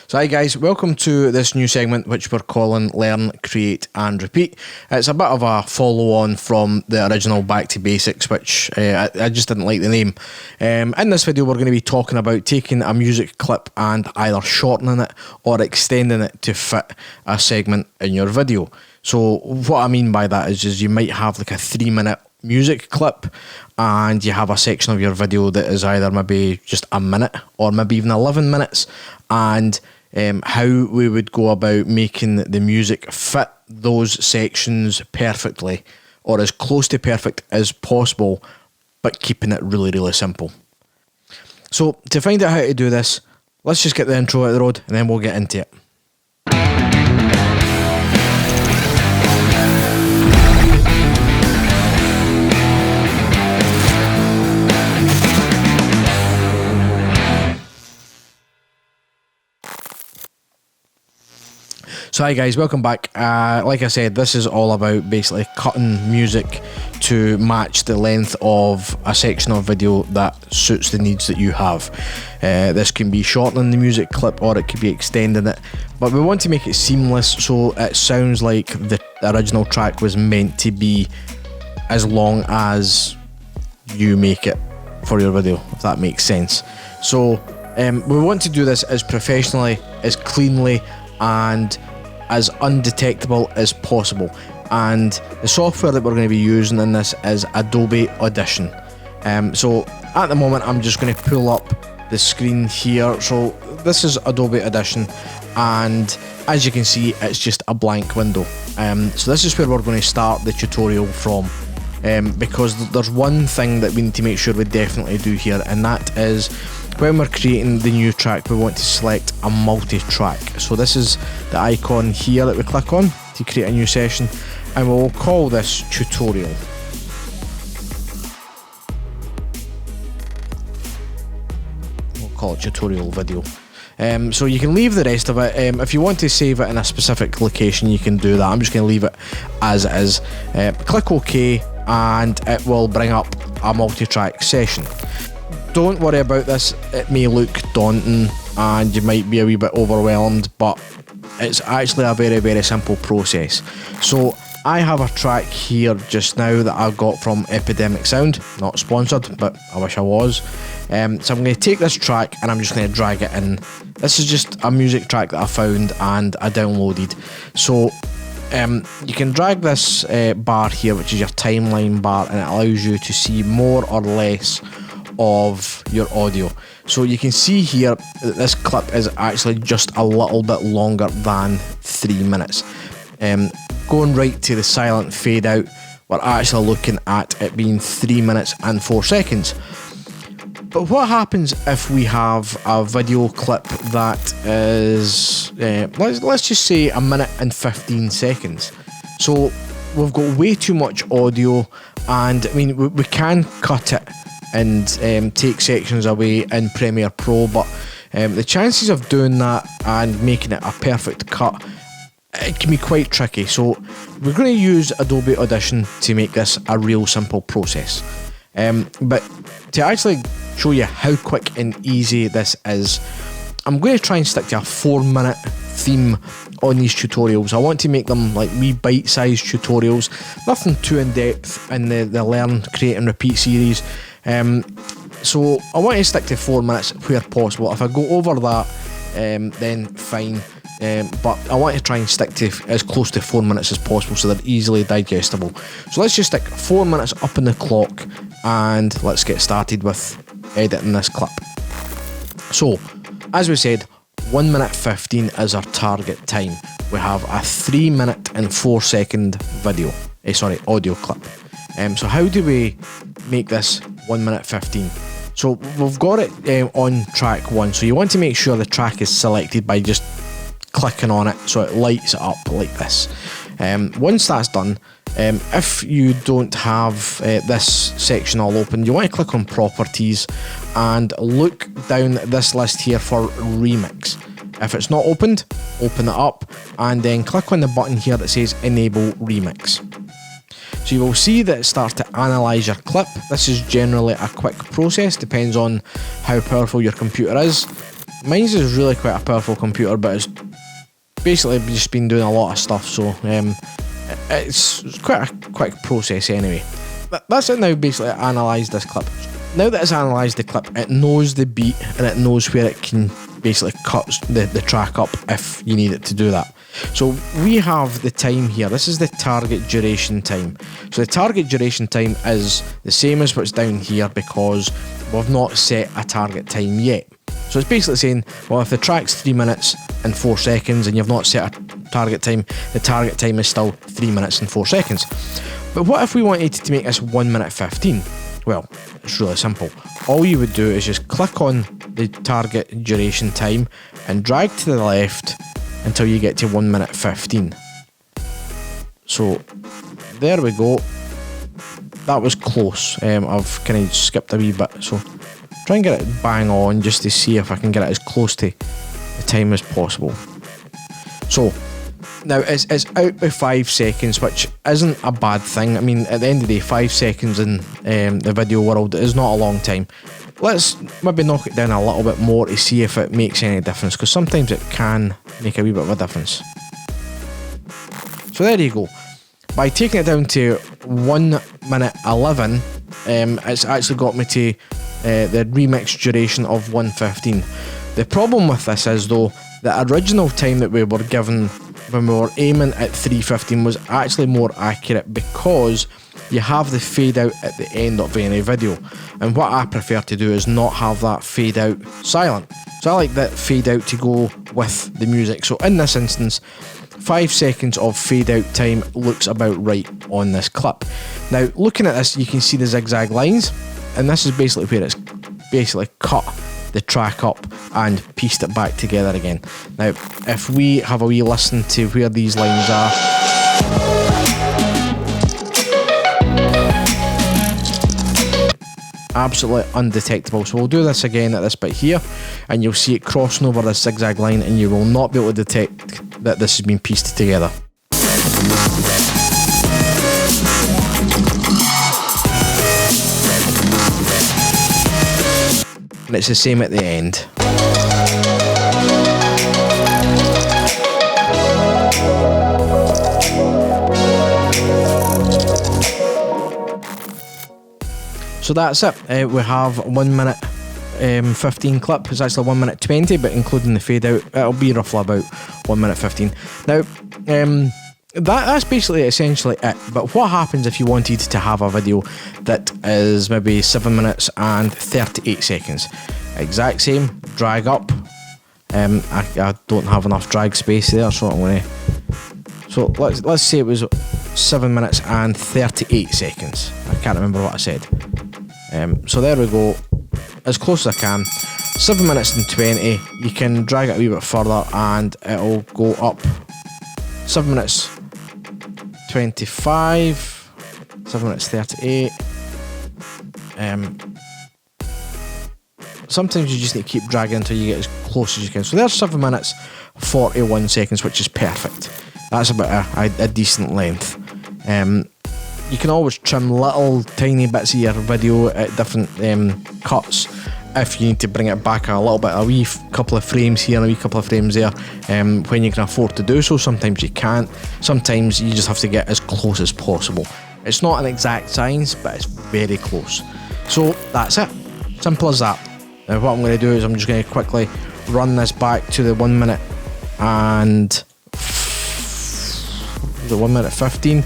So hi guys, welcome to this new segment which we're calling Learn, Create and Repeat. It's a bit of a follow on from the original Back to Basics, which I just didn't like the name. In this video we're going to be talking about taking a music clip and either shortening it or extending it to fit a segment in your video. So what I mean by that is just you might have like a 3-minute music clip and you have a section of your video that is either maybe just a minute or maybe even 11 minutes, and how we would go about making the music fit those sections perfectly or as close to perfect as possible, but keeping it really simple. So to find out how to do this, let's just get the intro out of the road and then we'll get into it. So hi guys, welcome back. Like I said, this is all about basically cutting music to match the length of a section of video that suits the needs that you have. This can be shortening the music clip or it could be extending it, but we want to make it seamless so it sounds like the original track was meant to be as long as you make it for your video, if that makes sense. So we want to do this as professionally, as cleanly and as undetectable as possible, and the software that we're going to be using in this is Adobe Audition. So at the moment I'm just going to pull up the screen here. So this is Adobe Audition, and as you can see it's just a blank window. So this is where we're going to start the tutorial from, because there's one thing that we need to make sure we definitely do here, and that is when we're creating the new track we want to select a multi-track. So this is the icon here that we click on to create a new session, and we'll call this tutorial. We'll call it tutorial video. So you can leave the rest of it. If you want to save it in a specific location you can do that. I'm just going to leave it as it is. Click OK and it will bring up a multi-track session. Don't worry about this, it may look daunting and you might be a wee bit overwhelmed, but it's actually a very simple process. So I have a track here just now that I got from Epidemic Sound, not sponsored, but I wish I was. So I'm going to take this track and I'm just going to drag it in. This is just a music track that I found and I downloaded. So you can drag this bar here, which is your timeline bar, and it allows you to see more or less of your audio. So you can see here that this clip is actually just a little bit longer than 3 minutes. Going right to the silent fade out, we're actually looking at it being 3 minutes and 4 seconds. But what happens if we have a video clip that is, let's just say 1 minute and 15 seconds. So we've got way too much audio, and I mean we can cut it and take sections away in Premiere Pro, but the chances of doing that and making it a perfect cut, it can be quite tricky. So we're going to use Adobe Audition to make this a real simple process. But to actually show you how quick and easy this is, I'm going to try and stick to a 4-minute theme on these tutorials. I want to make them like wee bite-sized tutorials, nothing too in-depth in the Learn, Create and Repeat series. So I want to stick to 4 minutes where possible. If I go over that, then fine. But I want to try and stick to as close to 4 minutes as possible so they're easily digestible. So let's just stick 4 minutes up in the clock and let's get started with editing this clip. So, as we said, 1 minute 15 is our target time. We have a 3 minute and 4 second audio clip. So how do we make this 1 minute 15? So we've got it on track 1. So you want to make sure the track is selected by just clicking on it so it lights it up like this. Once that's done, if you don't have this section all open, you want to click on Properties and look down this list here for Remix. If it's not opened, open it up and then click on the button here that says Enable Remix. So you will see that it starts to analyse your clip. This is generally a quick process, depends on how powerful your computer is. Mine's is really quite a powerful computer, but it's basically just been doing a lot of stuff, so it's quite a quick process anyway. That's it now. Basically analysed this clip. Now that it's analysed the clip, it knows the beat and it knows where it can basically cut the track up if you need it to do that. So we have the time here. This is the target duration time. So the target duration time is the same as what's down here because we've not set a target time yet. So it's basically saying, well, if the track's 3 minutes and 4 seconds and you've not set a target time, the target time is still 3 minutes and 4 seconds. But what if we wanted to make this 1 minute 15? Well, it's really simple. All you would do is just click on the target duration time and drag to the left until you get to 1 minute 15. So there we go. That was close. I've kind of skipped a wee bit, so try and get it bang on just to see if I can get it as close to the time as possible. So now it's out by 5 seconds, which isn't a bad thing. I mean, at the end of the day, 5 seconds in the video world is not a long time. Let's maybe knock it down a little bit more to see if it makes any difference, because sometimes it can make a wee bit of a difference. So there you go. By taking it down to 1 minute 11, it's actually got me to the remix duration of 1:15. The problem with this is, though, the original time that we were given when we were aiming at 3:15 was actually more accurate because you have the fade out at the end of any video, and what I prefer to do is not have that fade out silent. So I like that fade out to go with the music. So in this instance, 5 seconds of fade out time looks about right on this clip. Now looking at this, you can see the zigzag lines, and this is basically where it's basically cut the track up and pieced it back together again. Now if we have a wee listen to where these lines are, absolutely undetectable. So we'll do this again at this bit here, and you'll see it crossing over this zigzag line, and you will not be able to detect that this has been pieced together. And it's the same at the end. So that's it. We have 1 minute 15 clip. It's actually 1 minute 20, but including the fade out, it'll be roughly about 1 minute 15. Now, that's basically essentially it. But what happens if you wanted to have a video that is maybe 7 minutes and 38 seconds? Exact same, drag up. I don't have enough drag space there, so I'm gonna. So let's say it was 7 minutes and 38 seconds. I can't remember what I said. So there we go, as close as I can. 7 minutes and 20. You can drag it a wee bit further and it'll go up. 7 minutes 25, 7 minutes 38. Sometimes you just need to keep dragging until you get as close as you can. So there's 7 minutes 41 seconds, which is perfect. That's about a decent length. You can always trim little tiny bits of your video at different cuts if you need to bring it back a little bit, a wee couple of frames here and a wee couple of frames there, when you can afford to do so. Sometimes you can't. Sometimes you just have to get as close as possible. It's not an exact science, but it's very close. So that's it. Simple as that. Now what I'm going to do is I'm just going to quickly run this back to the 1 minute and the 1 minute 15,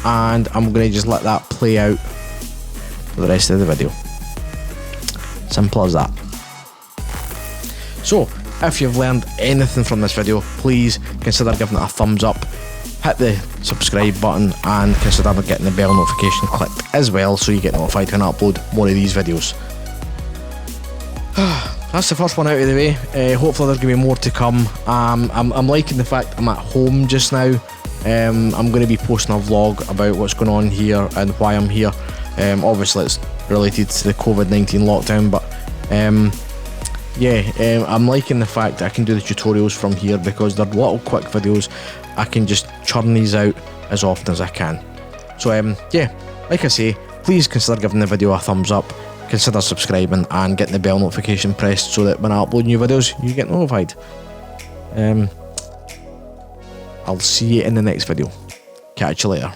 and I'm going to just let that play out for the rest of the video. Simple as that. So if you've learned anything from this video, please consider giving it a thumbs up, hit the subscribe button, and consider getting the bell notification clicked as well, so you get notified when I upload more of these videos. That's the first one out of the way. Hopefully there's going to be more to come. I'm liking the fact I'm at home just now. I'm going to be posting a vlog about what's going on here and why I'm here. Obviously it's related to the COVID-19 lockdown, but I'm liking the fact that I can do the tutorials from here because they're little quick videos. I can just churn these out as often as I can. So like I say, please consider giving the video a thumbs up, consider subscribing and getting the bell notification pressed so that when I upload new videos, you get notified. I'll see you in the next video. Catch you later.